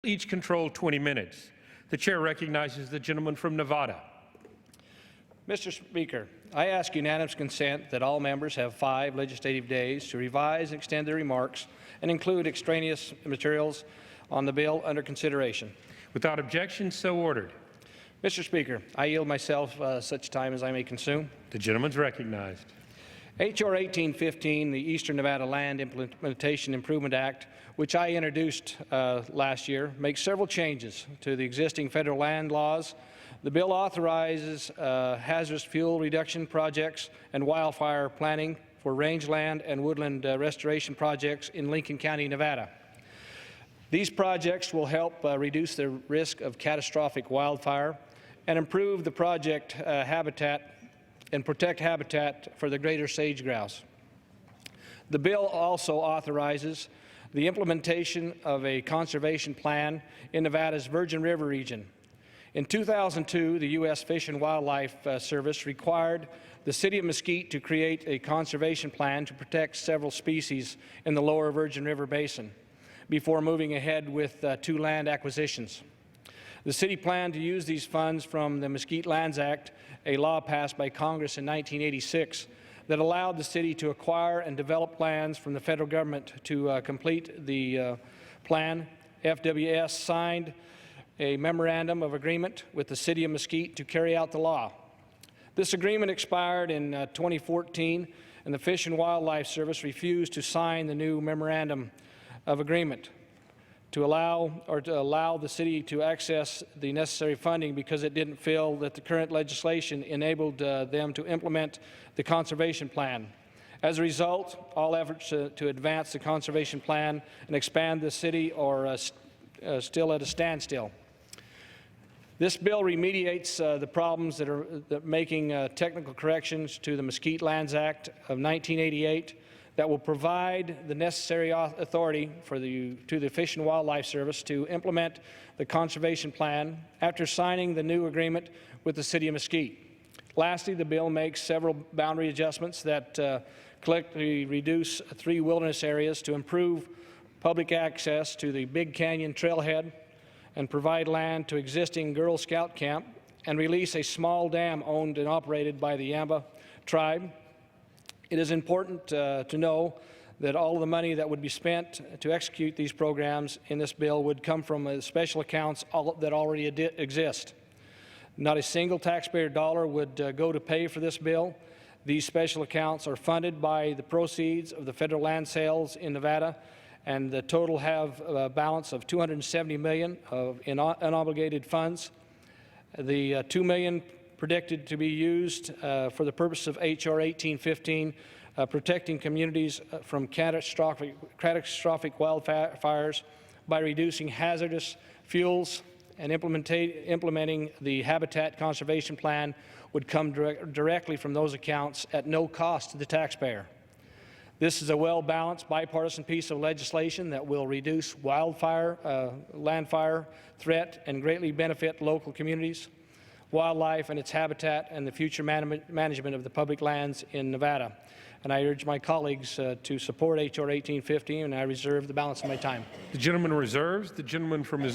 each control 20 minutes. The chair recognizes the gentleman from Nevada. Mr. Speaker, I ask unanimous consent that all members have 5 legislative days to revise and extend their remarks and include extraneous materials on the bill under consideration. Without objection, so ordered. Mr. Speaker, I yield myself such time as I may consume. The gentleman is recognized. H.R. 1815, the Eastern Nevada Land Implementation Improvement Act, which I introduced last year, makes several changes to the existing federal land laws. The bill authorizes hazardous fuel reduction projects and wildfire planning for rangeland and woodland restoration projects in Lincoln County, Nevada. These projects will help reduce the risk of catastrophic wildfire and improve the project habitat and protect habitat for the greater sage-grouse. The bill also authorizes the implementation of a conservation plan in Nevada's Virgin River region. In 2002, the U.S. Fish and Wildlife Service required the City of Mesquite to create a conservation plan to protect several species in the lower Virgin River Basin before moving ahead with 2 land acquisitions. The city planned to use these funds from the Mesquite Lands Act, a law passed by Congress in 1986 that allowed the city to acquire and develop lands from the federal government to complete the plan. FWS signed a memorandum of agreement with the City of Mesquite to carry out the law. This agreement expired in 2014, and the Fish and Wildlife Service refused to sign the new memorandum of agreement to allow the city to access the necessary funding because it didn't feel that the current legislation enabled them to implement the conservation plan. As a result, all efforts to advance the conservation plan and expand the city are still at a standstill. This bill remediates the problems that are making technical corrections to the Mesquite Lands Act of 1988 that will provide the necessary authority to the Fish and Wildlife Service to implement the conservation plan after signing the new agreement with the City of Mesquite. Lastly, the bill makes several boundary adjustments that collectively reduce 3 wilderness areas to improve public access to the Big Canyon Trailhead and provide land to existing Girl Scout camp and release a small dam owned and operated by the Yamba tribe. It is important to know that all of the money that would be spent to execute these programs in this bill would come from special accounts that already exist. Not a single taxpayer dollar would go to pay for this bill. These special accounts are funded by the proceeds of the federal land sales in Nevada, and the total have a balance of $270 million in unobligated funds. The $2 million predicted to be used for the purpose of H.R. 1815, protecting communities from catastrophic wildfires by reducing hazardous fuels and implementing the Habitat Conservation Plan would come directly from those accounts at no cost to the taxpayer. This is a well-balanced bipartisan piece of legislation that will reduce wildfire, landfire threat and greatly benefit local communities, wildlife and its habitat, and the future management of the public lands in Nevada. And I urge my colleagues to support H.R. 1815, and I reserve the balance of my time. The gentleman reserves. The gentleman from Missouri.